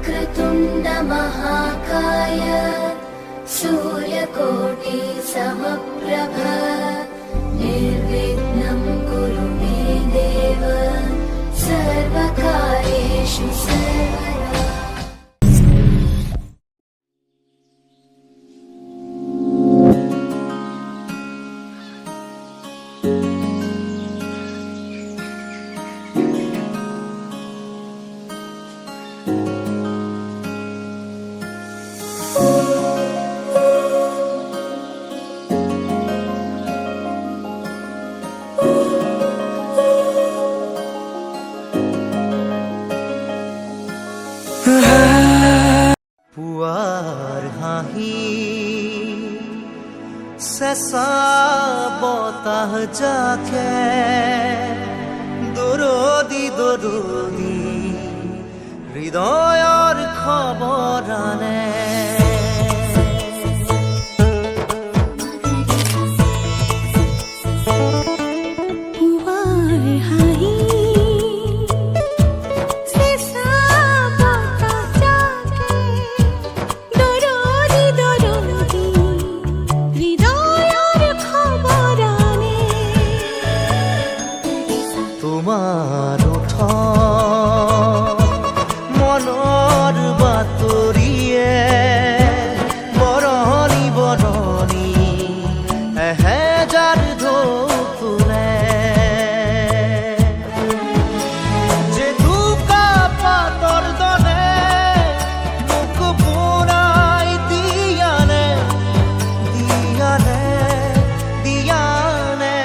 वक्रतुण्ड महाकाय सूर्यकोटि समप्रभ निर्विघ्नं कुरु मे देव सर्वकार्येषु सर्वदा। পুৱাৰ হাঁহি চেঁচা বতাহ জাকে দৰদি দৰদি হৃদয়ৰ খবৰ আনে। তোমাৰ মনৰ বাতৰিয়ে বৰণি বৰণি এহেজাৰ ঢৌ তোলে যে দুকা পাতৰ দৰে মোক পুৰাই দিয়ানে দিয়ানে দিয়ানে।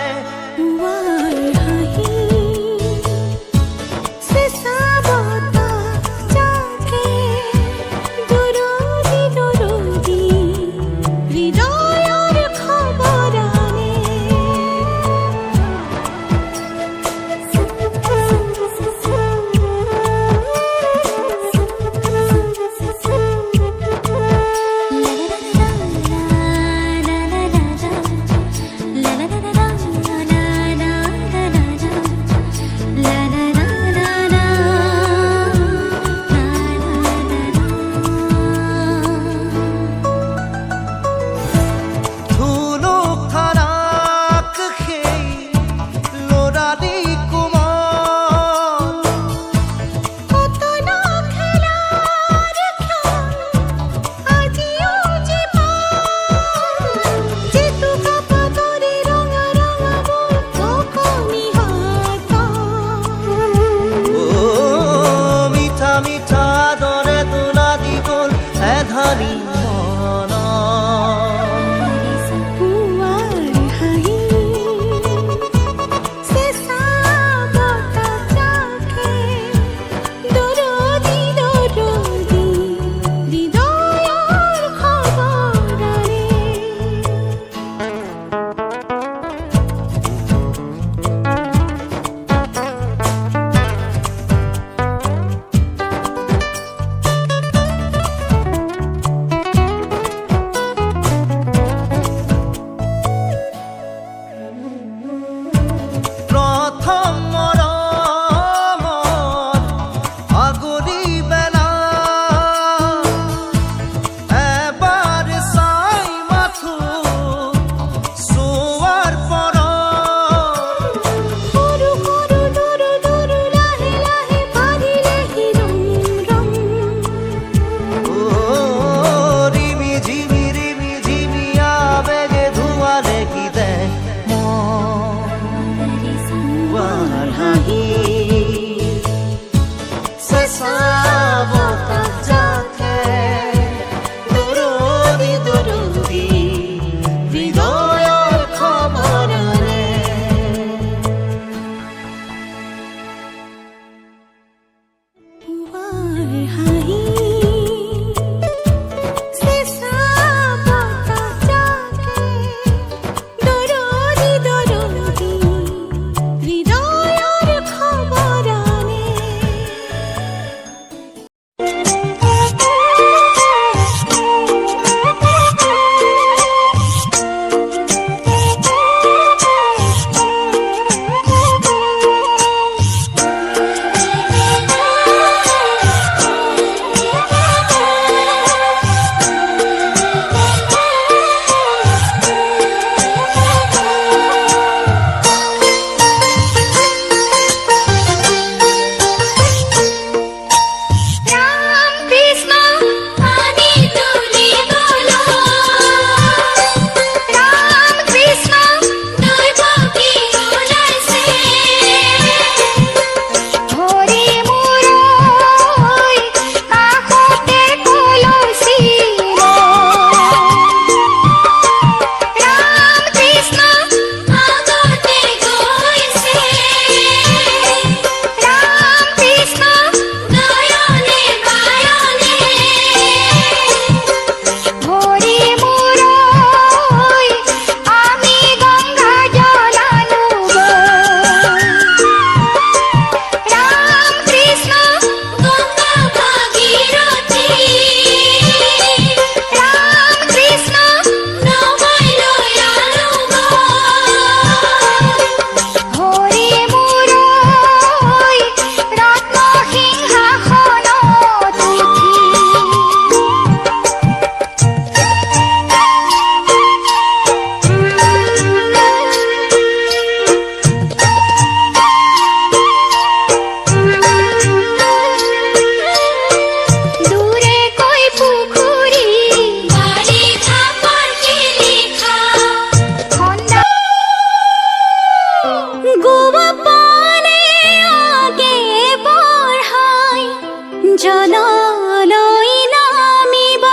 জললৈ নামিব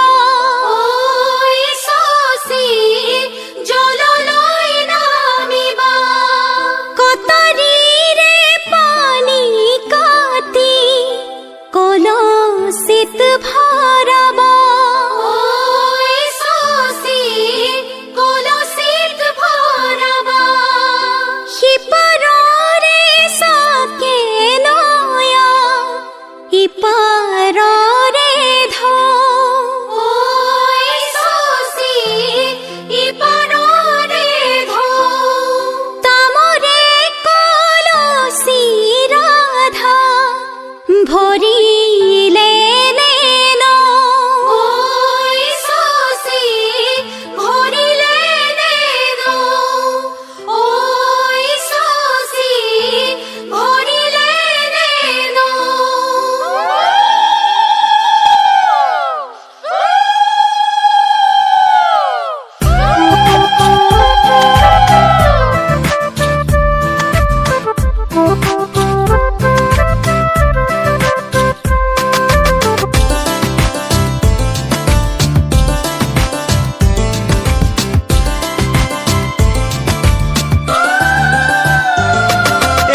ঐ শশী জললৈ নামিবা কটাৰীৰে পানী কাটি কলচিত ভৰাব ঐ শশী কলচিত ভৰাবা সিপাৰৰে চাকে নয়া ইপাৰৰে ঢৌ ঐ শশী ইপাৰৰে ঢৌ তামৰে কলচি ৰাধা ভৰিলে ন ঐ শশী ভৰিলে নেনো ঐ শশী ভৰিলে নেনো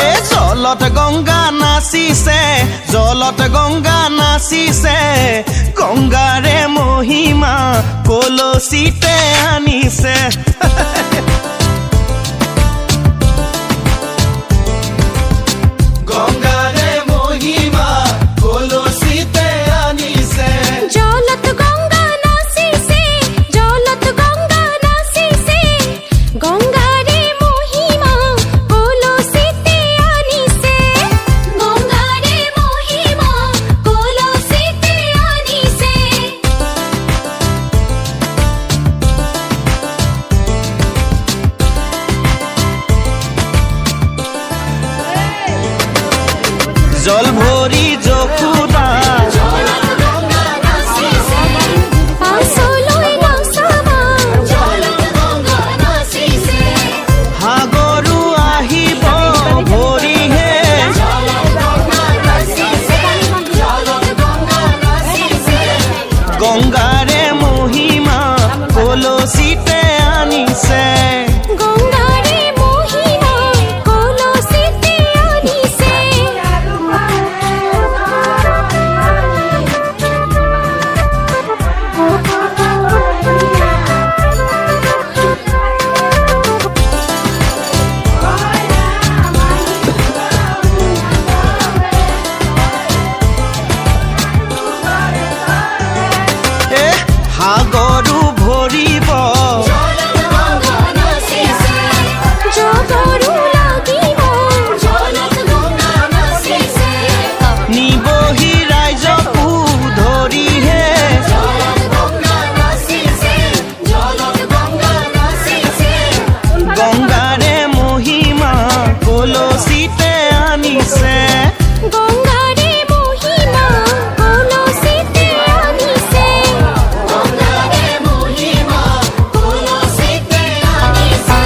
এ জলত গংগা নাচিছে জলত গংগা নাচিছে গংগাৰে মহিমা কলচিতে আনিছে গংগাৰে মহিমা কলচিতে আনিছে জলত গংগা নাচিছে জলত গংগা নাচিছে গংগাৰে মহিমা কলচিতে আনিছে গংগাৰে মহিমা কলচিতে আনিছে জল ভৰি যশোদা জলত গংগা নাচিছে পাছলৈ নাচাবা জলত গংগা নাচিছে সাগৰো আহিব ভৰিহে জলত গংগা নাচিছে জলত গংগা নাচিছে গংগাৰে মহিমা কলচিতে আনিছে গংগাৰে মহিমা কলচিতে আনিছে এ সাগৰো ভৰিব জলত গংগা নাচিছে জগৰু লাগিব জলত গংগা নাচিছে নিবহি ৰাইজকো ধৰিহে জলত গংগা নাচিছে জলত গংগা নাচিছে গংগাৰে মহিমা কলচিতে আনিছে গংগাৰে মহিমা কলচিতে আনিছে গংগাৰে মহিমা কলচিতে আনিছে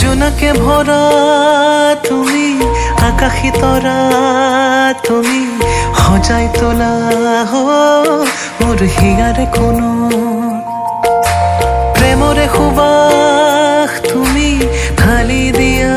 জোনাকে ভৰা তুমি আকাশী তৰা তুমি সজাই তোলা মোৰ হিয়াৰে কোনো প্ৰেমৰে সুবাস তুমি ঢালি দিয়া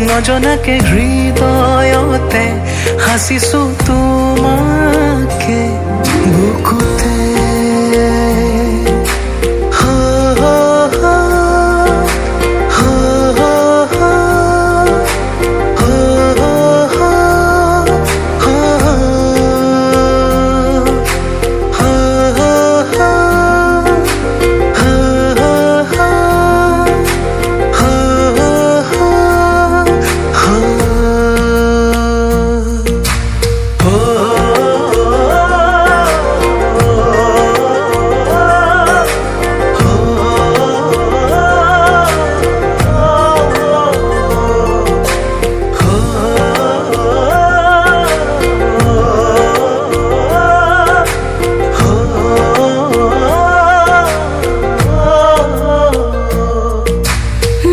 নজনাকে হৃদয়তে হাসিছো তোমাকে বুকুতে হো, হো, হো, হো, হো, হো, হো, হো, হো,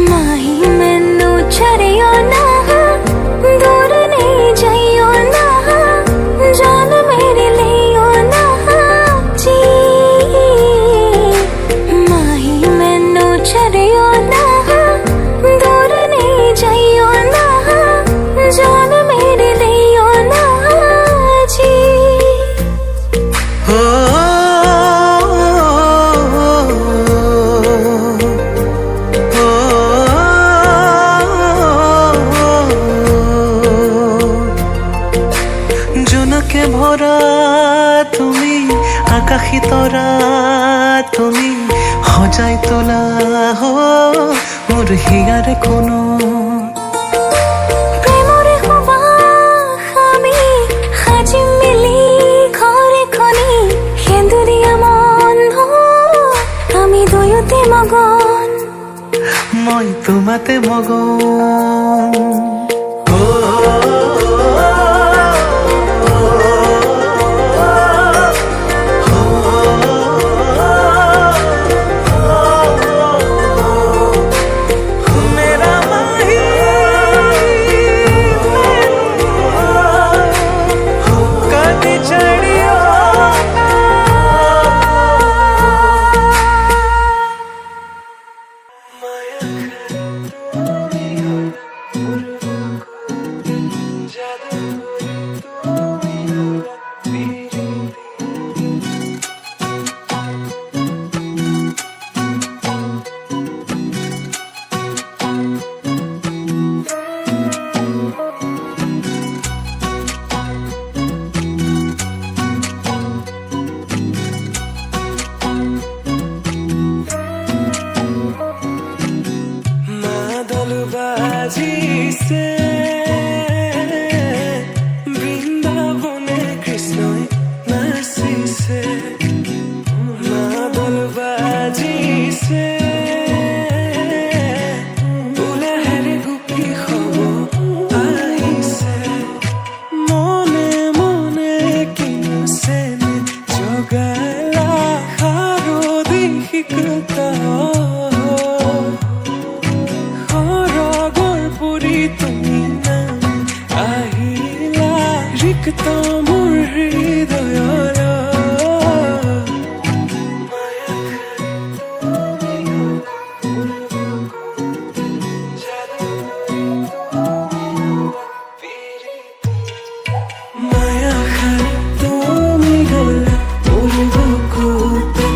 ਮਾਹੀ ਮੈਨੂੰ ਛੱਡਿਓ ਨਾ ਦੂਰ ਨਹੀਂ ਜਾਈਓ ਨਾ ਜਾਨ ਮੇਰੇ ਲਈਓ ਨਾ ਜੀ ਮਾਹੀ ਮੈਨੂੰ ਛੱਡਿਓ ਨਾ ਦੂਰ ਨਹੀਂ ਜਾਈਓ ਨਾ ਜਾਨ ਮੇਰੇ ਲਈਓ ਨਾ ਜੀ জোনাকে ভরা তুমি আকাশী তৰা তুমি সজাই তোলা হো মোৰ হিয়াৰে কোনো প্ৰেমৰে সুবাস আমি সাজি মেলি ঘৰ এখনি সেন্দুৰীয়া মন আমি দুয়োতে মগন মই তোমাতে মগন मेरा माही कदी चढ़ियो মাদল বাজিছে বৃন্দাবনে কৃষ্ণই নাচিছে মাদল বাজিছে উলাহেৰে গোপী হব আহিছে মনে মনে কিনুছে জগালা শাৰদী শিকতা সৰগৰ পুৰি তুমি নাম আহিলা ৰিক্ত মোৰ হৃদয়ৰ মায়া খাই তুমি গলা মোৰ বুকুতে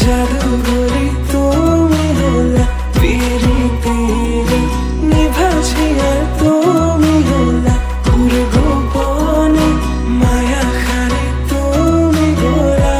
জাদুগৰি তুমি হলা পিৰি পিৰি নিভাজিয়া তুমি হলা মোৰ গোপনে মায়া খাই তুমি গলা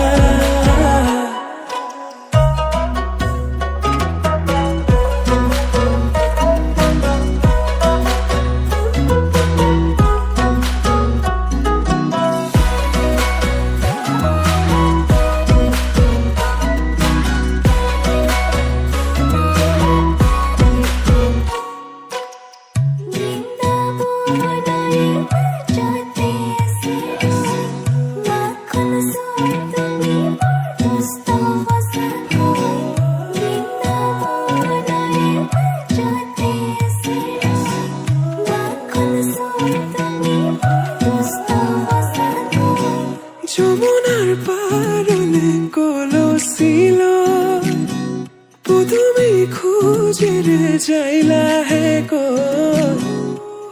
বৃন্দাবনৰে বাজতে আছে মাখন চোৰ তুমি দুষ্ট বচা বৃন্দাবনৰে বাজতে আছে মাখন চোৰ তুমি দুষ্ট বচা যমুনাৰ পাৰলে কলচিল পুদুমি খোজেৰে যাইলা হে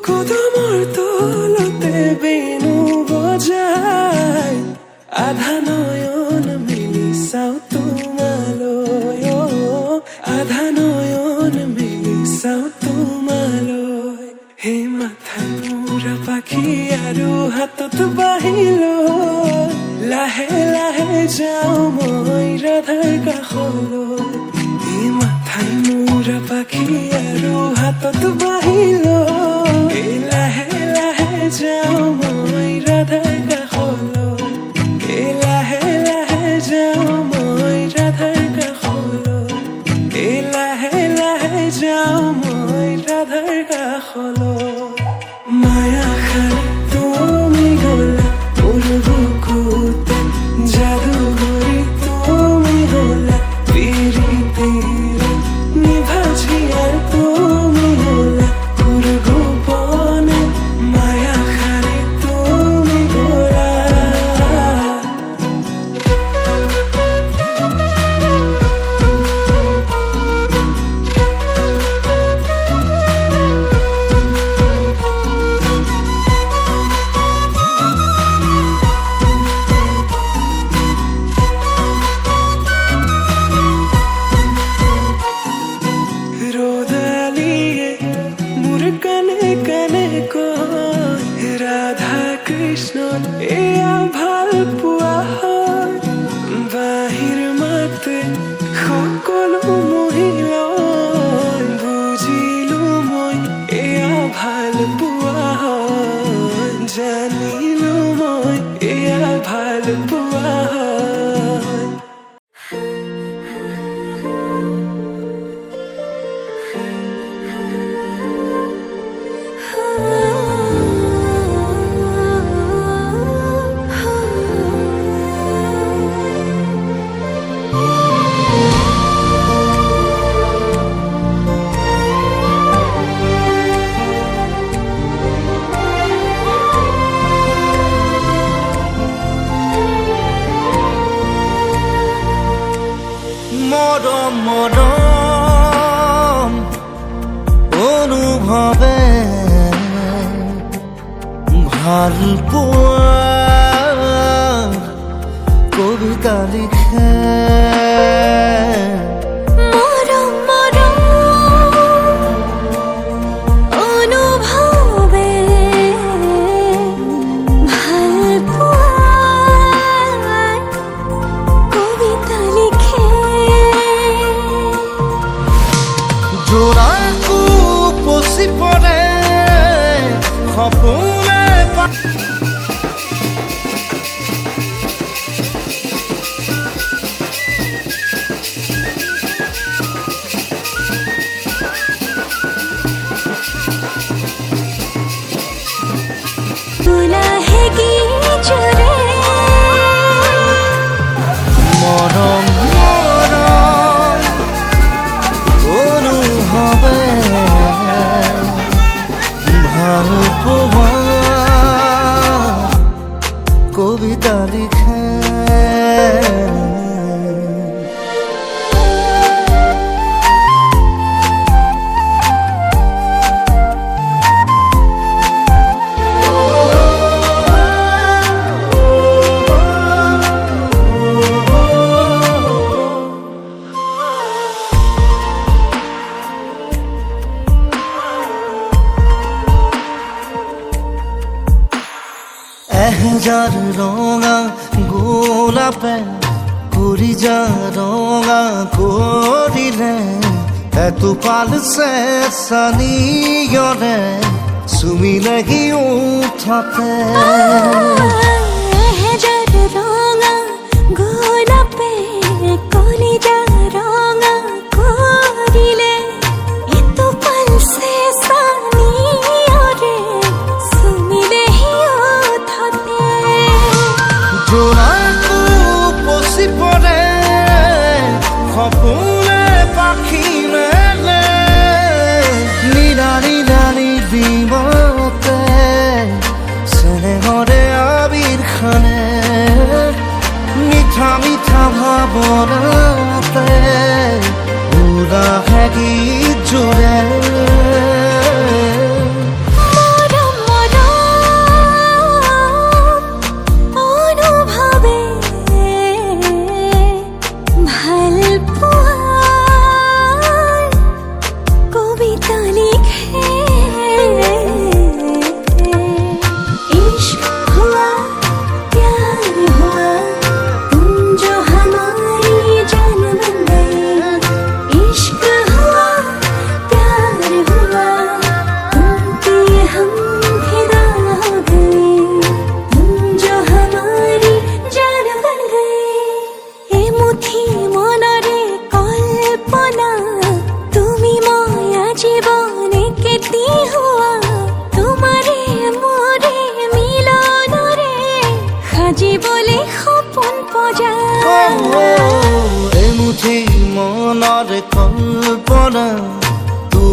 কদমৰ তলতে বেণু বজাই আধা নয়ন মেলি চাওঁ তোমালৈ আধা নয়ন মেলি চাওঁ তোমালৈ হে মাথাত মূৰা পাখি আৰু হাতত বাহিলৈ লাহে লাহে যাওঁ মই ৰাধাৰ কাষলৈ এই মাথাই মূৰা পাখি আৰু হাতত বাহিলৈ লাহে লাহে যাওঁ মই ৰাধাৰ কাষলৈ এই লাহে লাহে যাওঁ মই ৰাধাৰ কাষলৈ এই লাহে লাহে যাওঁ মই ৰাধাৰ কাষলৈ মায়া খাই তুমি গলা মোৰ বুকুতে যাদু কৰি তুমি গলা পিৰিতিৰ নিভাজিয়াৰ তুমি গলা মোৰ গোপনে মায়া খাই তুমি গলা ৰোদালিয়ে মোৰ কানে কানে কয় ৰাধা কৃষ্ণ এয়া ভাল পোৱা হয় বাহিৰ মাতে সকলো মহিলাই বুজিলো মই এয়া ভাল পোৱা হয় জানিলো মই এয়া ভাল পোৱা হয় মৰম মৰম অনুভৱে ভাল পোৱা কবিতা লিখে মৰম মৰম অনুভৱে ভাল পোৱা কবিতা লিখে জোৰাকো পচি পৰে সপোনে দুলাহেগি জোৰে মৰম মৰম অনুভৱে ভাল পোৱা কবিতা লিখে এহেজাৰ ৰঙা গোলাপে কুৰিজা ৰঙা কৰিলে এটোপাল চেঁচানিয়ৰে চুমিলে সি উঠতে এহেজাৰ ৰঙা গোলাপে কলিজা ৰঙা কৰিলে এটোপাল চেঁচানিয়ৰে চুমিলে সিহঁতে জোৰাকো পচি পৰে সপোনে পাখি মেলে নিৰালি নালি দিমতে চেনেহৰে আবিৰ খানে মিঠা মিঠা ভাৱনাতে উৰা গীত জোৰে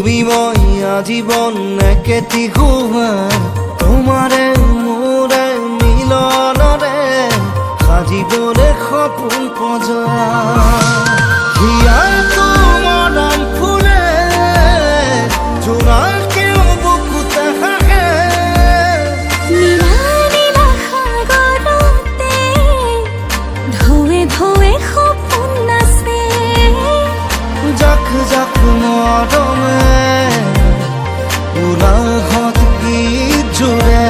তুমি মই আজীবন একেটি গুহাৰ তোমাৰে মোৰে মিলনৰে সাজিবৰে সপোন পজাৰ হিয়াটো মৰম ফুলে জোনাকেও বুকুতে হাঁহে নীলা নীলা সাগৰতে ঢৌৱে ঢৌৱে সপোন নাচে জাক জাক মৰমে উলাহত গীত জোৰে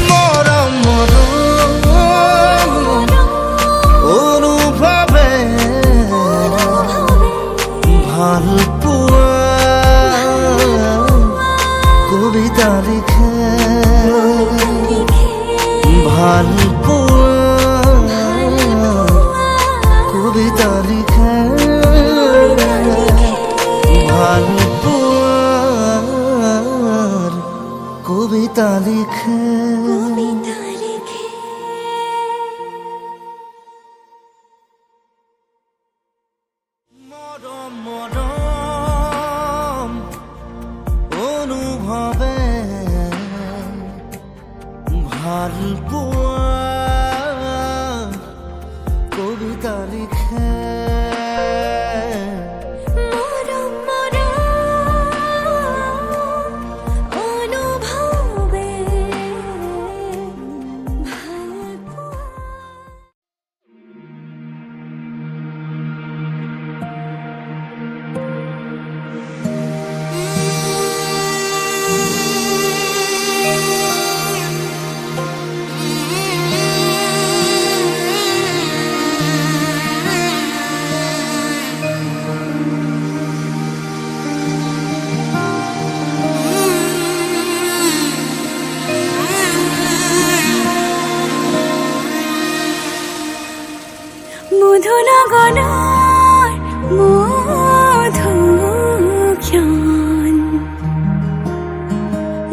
মৰম মৰম অনুভৱে ভাল পোৱা কবিতা লিখে ভাল পোৱা কবিতা লিখে ভাল পোৱাৰ কবিতা লিখে মৰম মৰম অনুভৱে ভাল পোৱা কবিতা লিখে মৰম মৰম অনুভৱে ভাল পোৱা মধু লগনৰ মধু ক্ষণ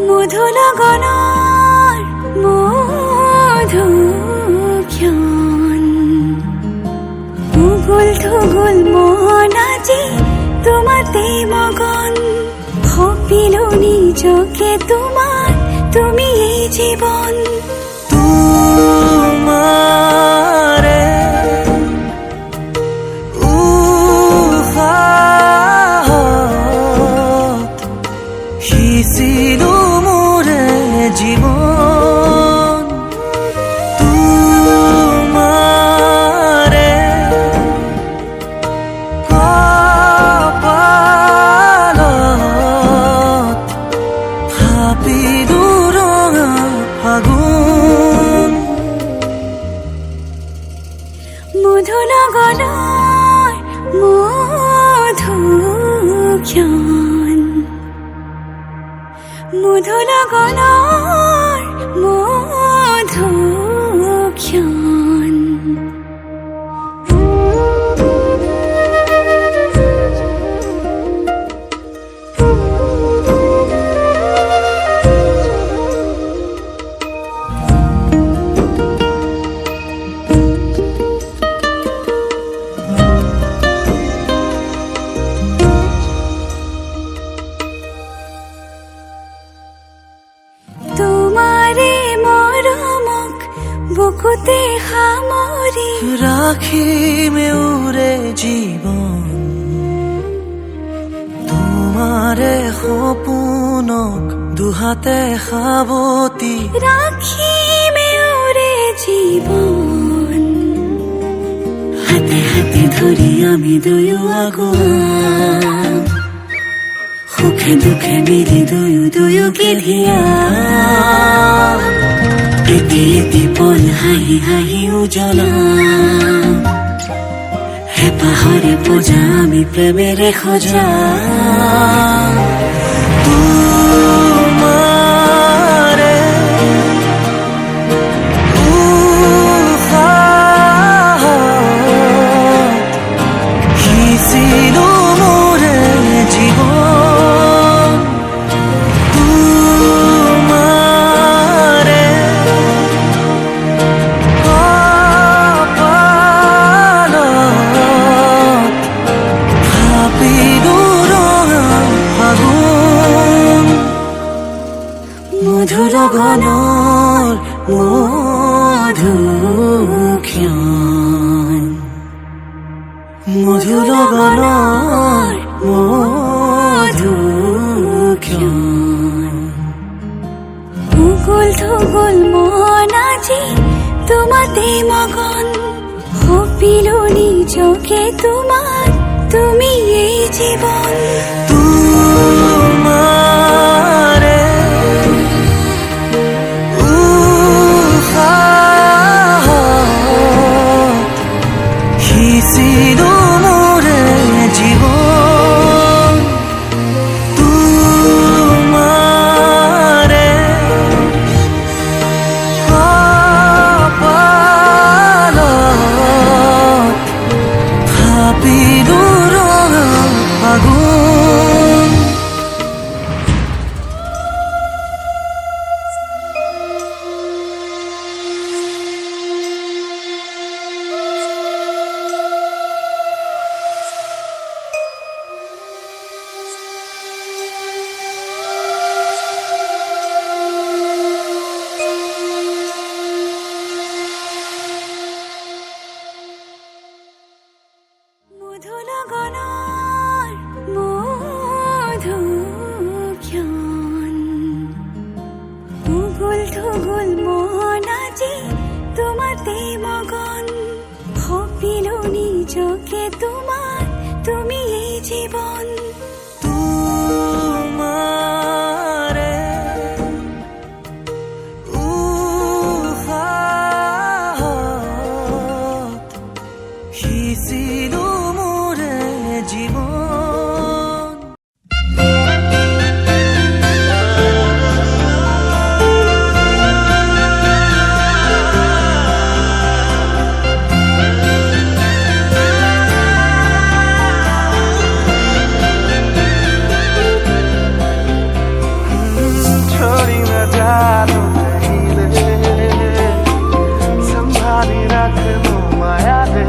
মধু লগনৰ মধু ক্ষণ উগুল থুগুল মন আজি তোমাতে মগন ভাবিলো নিজকে তোমাৰ তুমি এই জীৱন তোমাৰে উশাহত সিঁচিলো মোৰে জীৱন তোমাৰে কপালত ভাবিলো ৰঙা ফাগুন মধু লগনৰ মধু ক্ষণ মধু লগনৰ মধু ক্ষণ তোমাৰে মৰমক বুকুতে সামৰি ৰাখিমে উৰে জীৱন তোমাৰে সপোনক দুহাতে সাৱতি ৰাখিমে উৰে জীৱন হাতে হাতে ধৰি আমি দুয়ো আগুৱাম সুখে দুখে মিলি দুয়ো দুয়োকে ধিয়াম এটি এটি পল হাঁহি হাঁহি উজ্বলাম হেঁপাহৰে পূজা আমি প্ৰেমেৰে সজাম তোমাৰে উশাহত সিঁচিলো মোৰে জীৱন তোমাৰে কপালত ভাবিলো লগনৰ মধুক্ষণ মধু লগনৰ মধুক্ষণ উগুল থুগুল মন আজি তোমাতে মগন সপিলো নিজকে তোমাৰ তুমি এই জীবন তোমাৰে উশাহত সিঁচিলো মোৰে জীৱন তোমাৰে কপালত থাপিলো ৰঙা আগুন মধু লগনৰ মধুক্ষণ উগুল থুগুল মন আজি তোমাতে মগন সপিলো নিজকে তোমাৰ তুমি এই জীবন তোমাৰে উশাহত সিঁচিলো মোৰে জীৱন छोड़ी न जानो कहिले संभाली राख्नु मायाले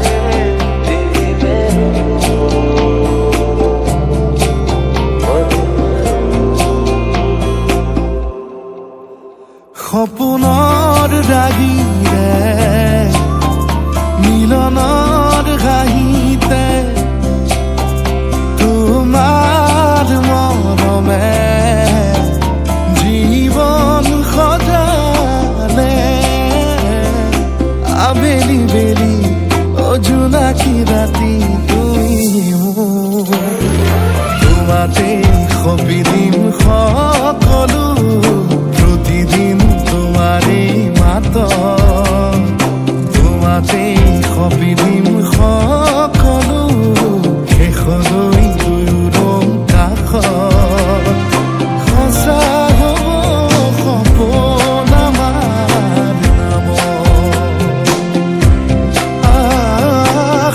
সপোনৰ ৰাগিৰে মিলনৰ ঘাঁহিতে তোমাৰ মৰমে জীবন সজালে আবেলি বেলি অজোনাকি ৰাতি তুমি মোৰ তোমাতে সবিদিন সকলো প্ৰতিদিন তোমাৰে মাত তোমাতে সবিদিন সকলো শেষলৈ দুয়োৰং কাষত সঁচা হ'ব সপোন আমাৰ নামত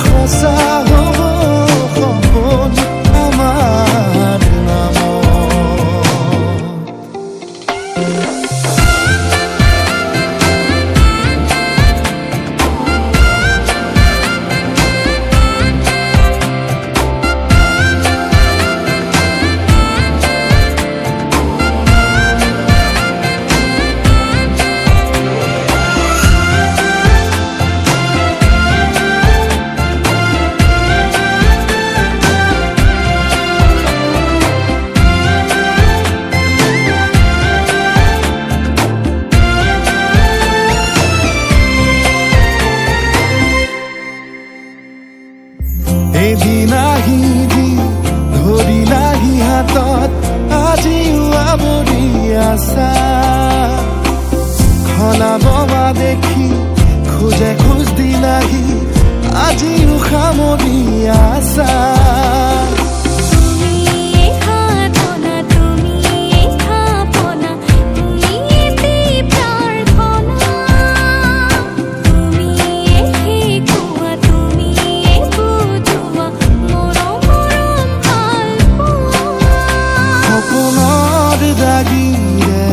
সঁচা হ'ব সপোন আমাৰ নামত এদিন আহিবি ধৰিলাহি হাতত আজিও আৱৰি আছা খলাব বা দেখি খোজে খোজ দিলাহি আজিও সামৰি আছা তুমি এই সাধনা তুমি এই স্থাপনা তুমি এটি প্ৰাৰ্থনা তুমি এই শিকোৱা তুমি এই বুজোৱা মৰম মৰম ভাল পোৱা সপোনৰ দাগিৰে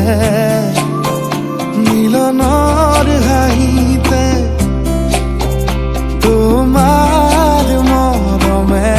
মিলনৰ হাঁহিতে তোমাৰ মৰমে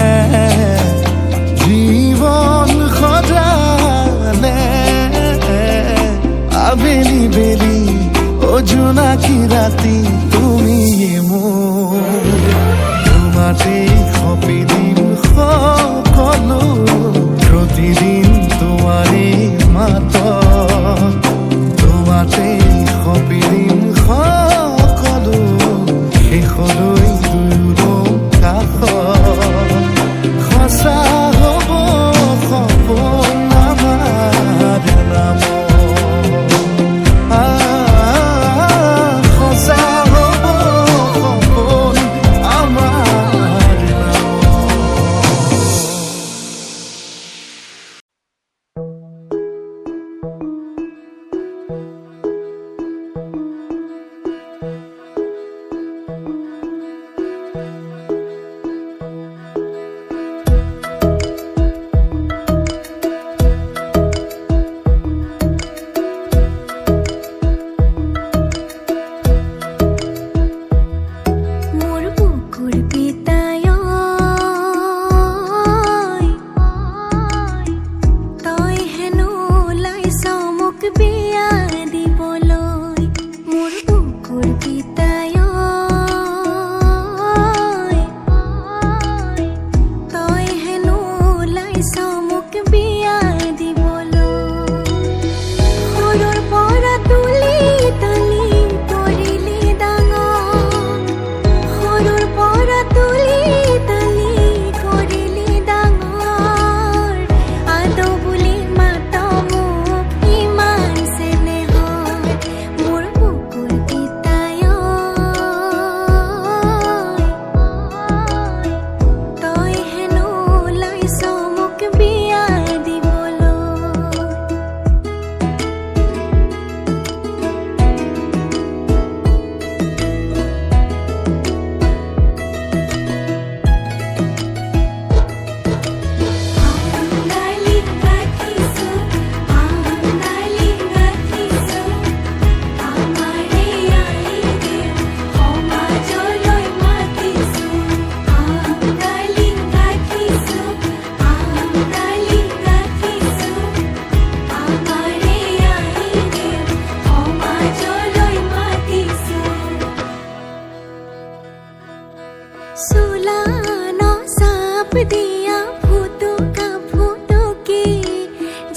ঝুলানো সাপ দিয়া ফুটুকা ফুটুকি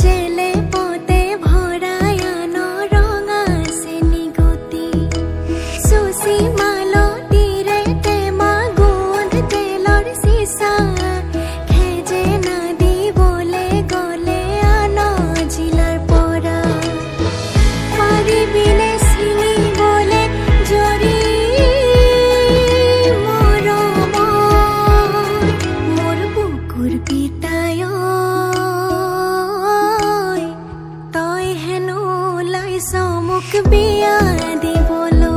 জেলে পথে ভৰায়ানো ৰঙা চেনিগুটি চুচি মালতীৰে টেমা গোন্ধ তেলৰ চিচা খেজে নাদিবলে গলে আন জিলাৰ পৰা পাৰিবিনে চিনিবলে জৰি মোৰ বুকুৰ পিতায় তই হেনো ওলাইছ মোক বিয়া দিবলৈ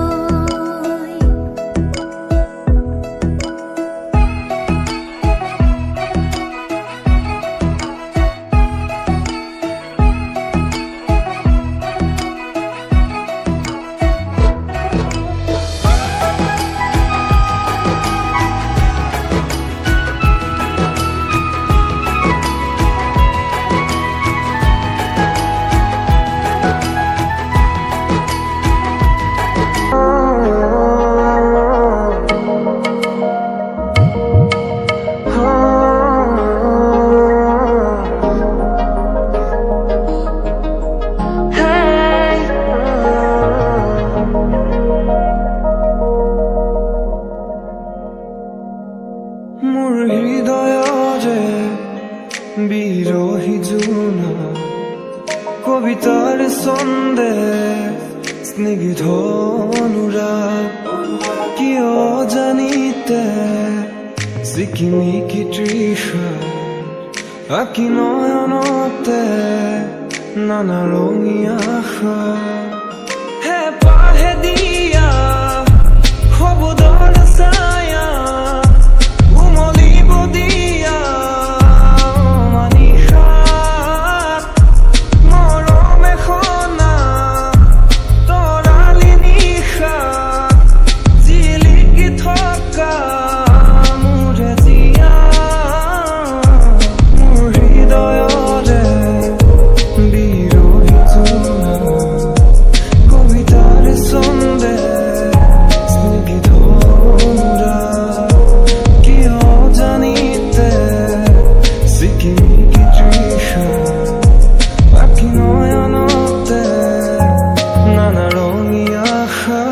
মোৰ হৃদয়ৰে বিৰহী জোনা কবিতাৰ ছন্দে স্নিগ্ধ অনুৰাগ কিয় জানিতে চিকিমিকি তৃষা আঁকি নয়নতে নানা ৰঙীয়া আশা হে পাহে দিয়া খবদৰ ছায়া উমলিব দিয়া মানিশাত মৰম এখনা তৰালি নিশাত জিলিকি থকা মোৰে জিয়া মোৰ হৃদয়ৰে বিৰহী জোনা কবিতাৰ ছন্দে স্নিগ্ধ অনুৰাগ কিয় জানিতে চিকিমিকি তৃষা আঁকি নয়নতে নানা ৰঙীয়া আশা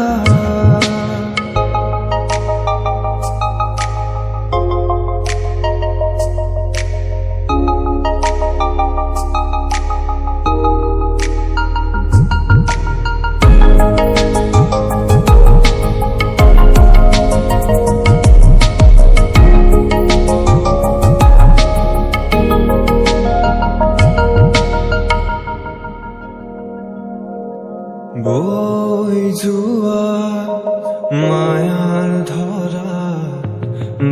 বৈ যোৱা মায়াৰ ধৰা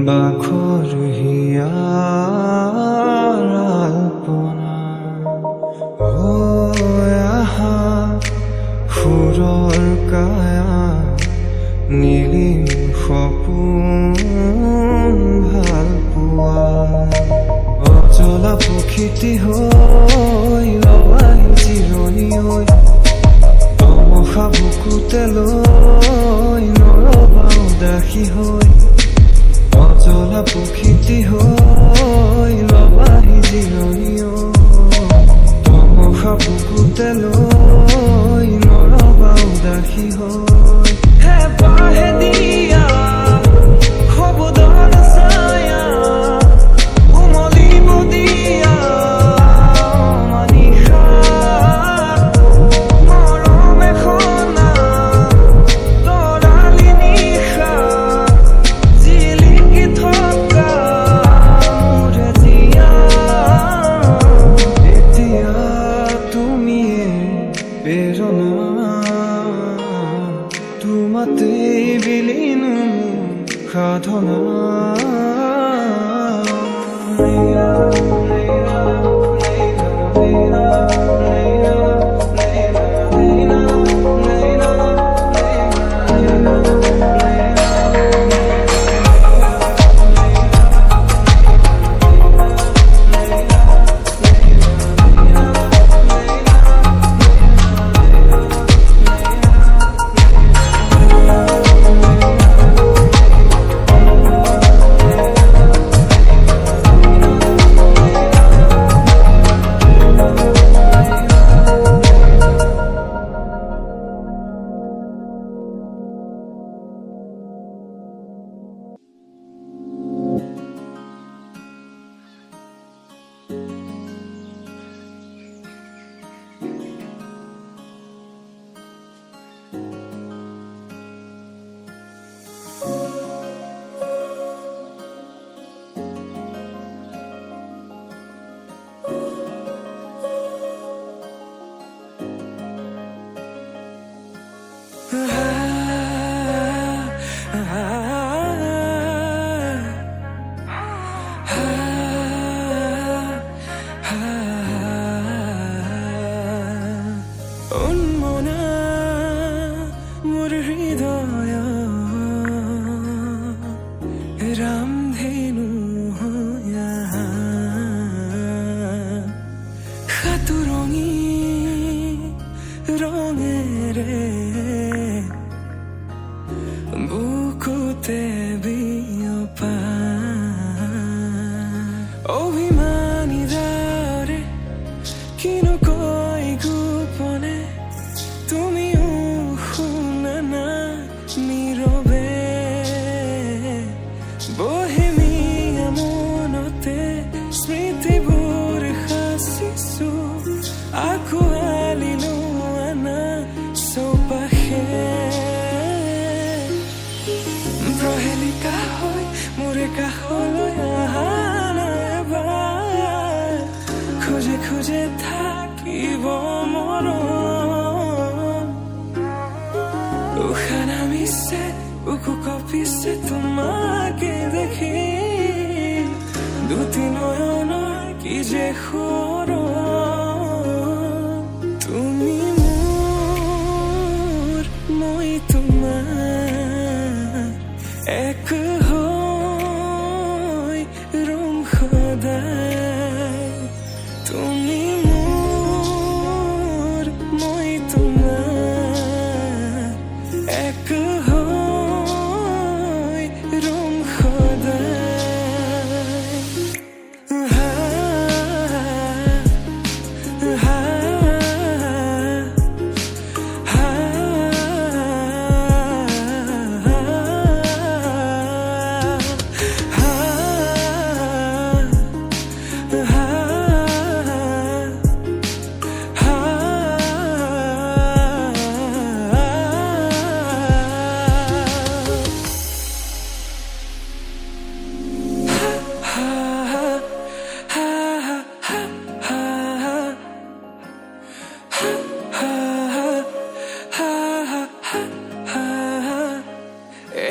বাখৰ হিয়াৰ আলপনা হৈ আহা সুৰৰ কায়া নীলিম সপোন ভাল পোৱা অজলা প্ৰকৃতি হৈ লবাই জিৰণি হৈ তমসা বুকুতে লৈ নৰবা উদাসী হৈ অজলা প্ৰকৃতি হৈ লবাহি জিৰণি তমসা বুকুতে লৈ নৰবা উদাসী হৈ হে পাহে দিয়া খবদৰ ছায়া উমলিব দিয়া মানিশাত মৰম এখনা তৰালি নিশাত জিলিকি থকা মোৰে জিয়া এতিয়া তুমিয়ে প্ৰেৰণা তোমাতেই বিলীন সাধনা হেনো হয়া সাতুৰঙি ৰঙেৰে বুকুতে বিয়পা অভিমানী দৰে কিনো কৈ গোপনে তুমিও শুনা না নীৰৱে বহেমিয়া মনতে স্মৃতিবোৰ সাঁচিছো আঁকোৱালিলো আনা চৌপাশে প্ৰহেলিকা হৈ মোৰে কাষলৈ আহা নাইবাৰ খোজে খোজে থাকিব মৰম উশাহ নামিছে বুকু কঁপিছে তোমাকে দেখি দুটি নয়নৰ কি যে সৰম তুমি মোৰ মই তোমাৰ এক হৈ ৰম সদায় তুমি মোৰ মই তোমাৰ এক হৈ ৰম সদায় হা হা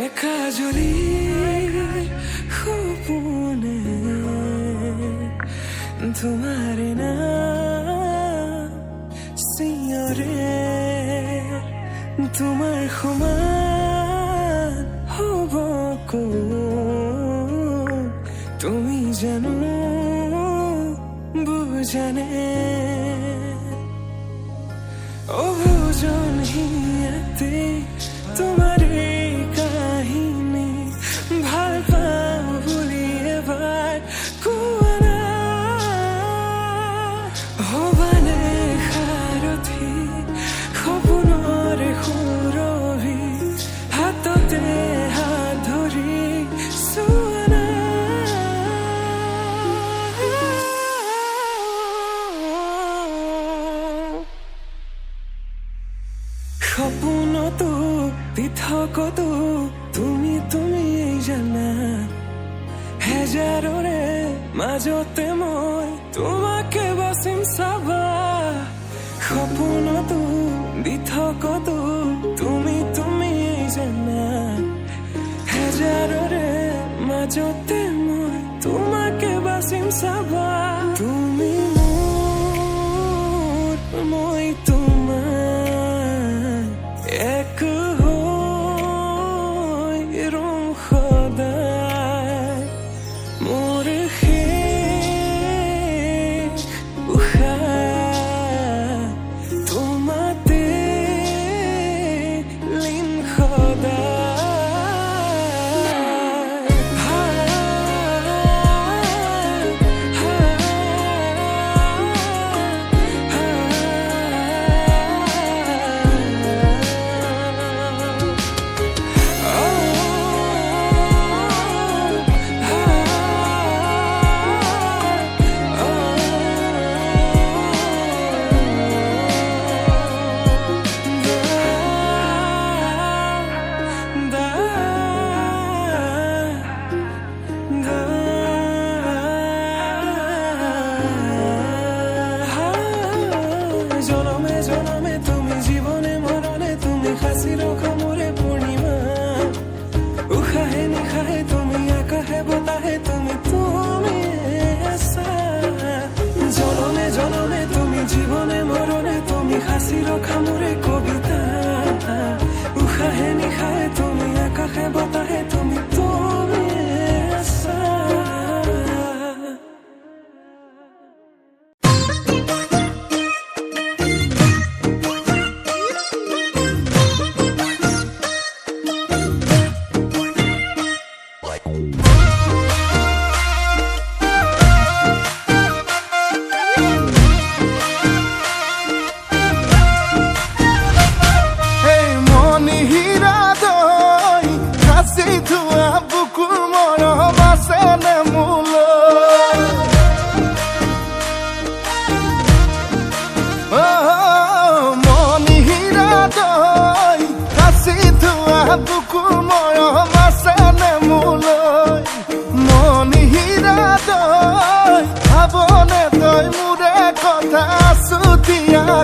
একাজলি সপোনে তোমাৰে নাম চিঞৰে তোমাৰ সমান হ'ব কোন তুমি জানো বুজানে অবুজন হিয়াতে তোমাৰ এই কাহিনী ভাল পাওঁ বুলি এবাৰ কোৱা না হবানে সাৰথি সপোনৰে সুৰভি হাততে হাত ধৰি চোৱা না সপোনতো পৃথকতো তুমি জানা হেজাৰৰে মাজতে মই তোমাকে বাচিম চাবা সপোনতো পৃথকতো তুমি জানা হেজাৰৰে মাজতে মই তোমাকে বাচিম চাবা তুমি মোৰ মই তোমাৰ এক হৈ ৰম সদায় মোৰ শেষ উশাহ তোমাতে লীন সদায়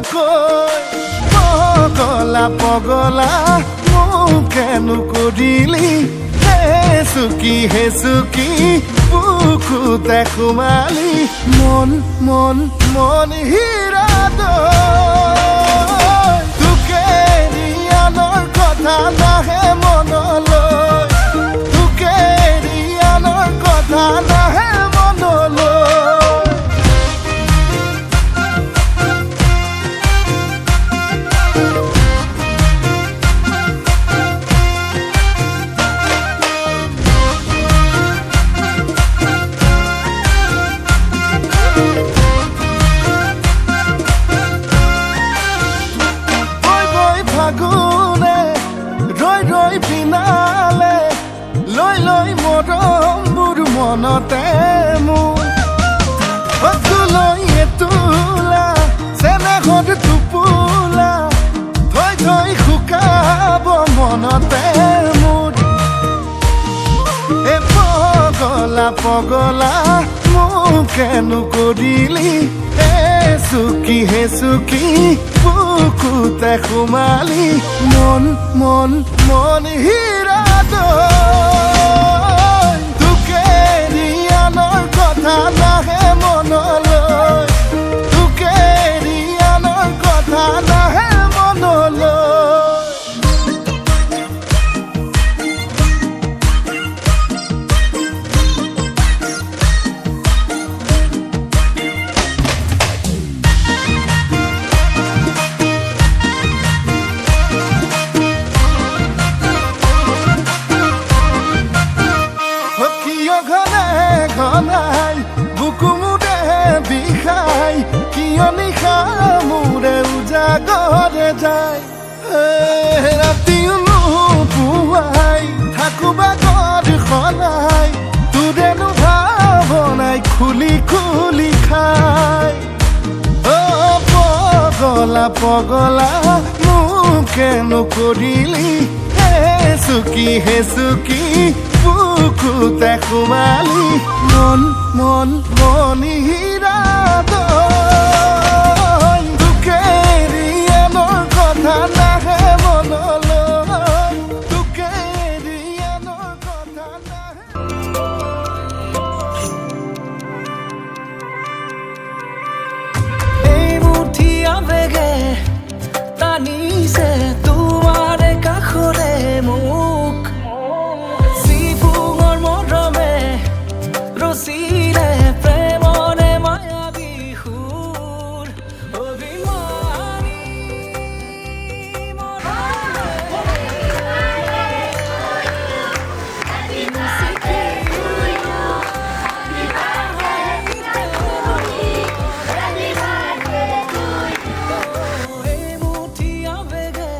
নোকোৱাকৈ পগলা পগলা মোকেনো কৰিলি হে চুকি বুকুতে সোমালি মন মন মন হীৰা তোকে ৰিয়ানৰ কথা নাহে মনলৈ তোকে ৰিয়ানৰ কথা নাহে মনলৈ পিনালে লৈ লৈ মৰমবোৰ মনতে মোৰ লৈ তোলা চেনেহত টোপোলা থৈ থৈ শুকাব মনতে মোৰ পগলা পগলা মোকেনো কৰিলি হে চুকি বুকুতে সোমালি মন মন মন হীৰা তোকে ৰিয়ানৰ কথা নাহে মনলৈ তোকে ৰিয়ানৰ কথা নাহে মনলৈ ঘনাই বুকু মুৰে বিষাই কিয় নিশা মোৰে উজাগৰে যায় ৰাতিও নোপোৱাই থাকো বাগত সলাই তোৰেনো ভাৱনাই খুলি খুলি খাই পগলা পগলা মোকেনো কৰিলি হে চুকি বুকুতে সোমালি মন মন মন হীৰা তোকে ৰিয়ানৰ কথা নাহে মনলৈ তোকে ৰিয়ানৰ কথা নাহে এই মুঠি আবেগে টানিছে তোমাৰ কাষৰে মোক চিপুঙৰ মৰমে ৰচিলে প্ৰেমৰে মায়াবী সুৰ অভিমানী এই মুঠি আবেগে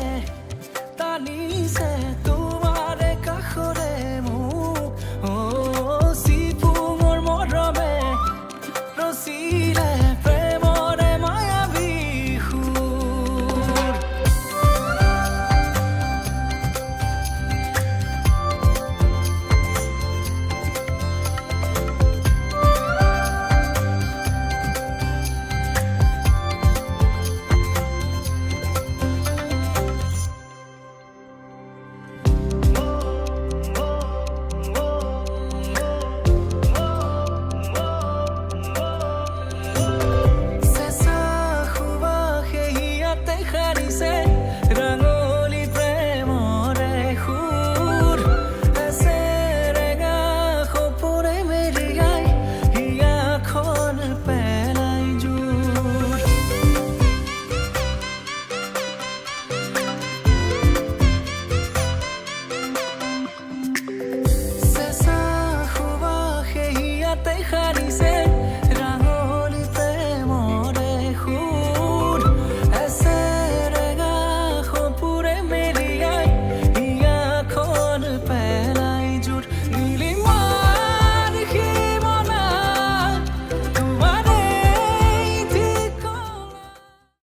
টানিছে তোমাৰ কাষৰে মোক চিপুঙৰ মৰমে ৰচিলে প্ৰেমৰে মায়াবী সুৰ চেঁচা সুবাসে হিয়াতে সাৰিছে ৰাঙলী প্ৰেমৰে সুৰ এছেৰেঙা সপোনে মেৰিয়াই হিয়াখন পেলাই জোৰ চেঁচা সুবাসে হিয়াতে সাৰিছে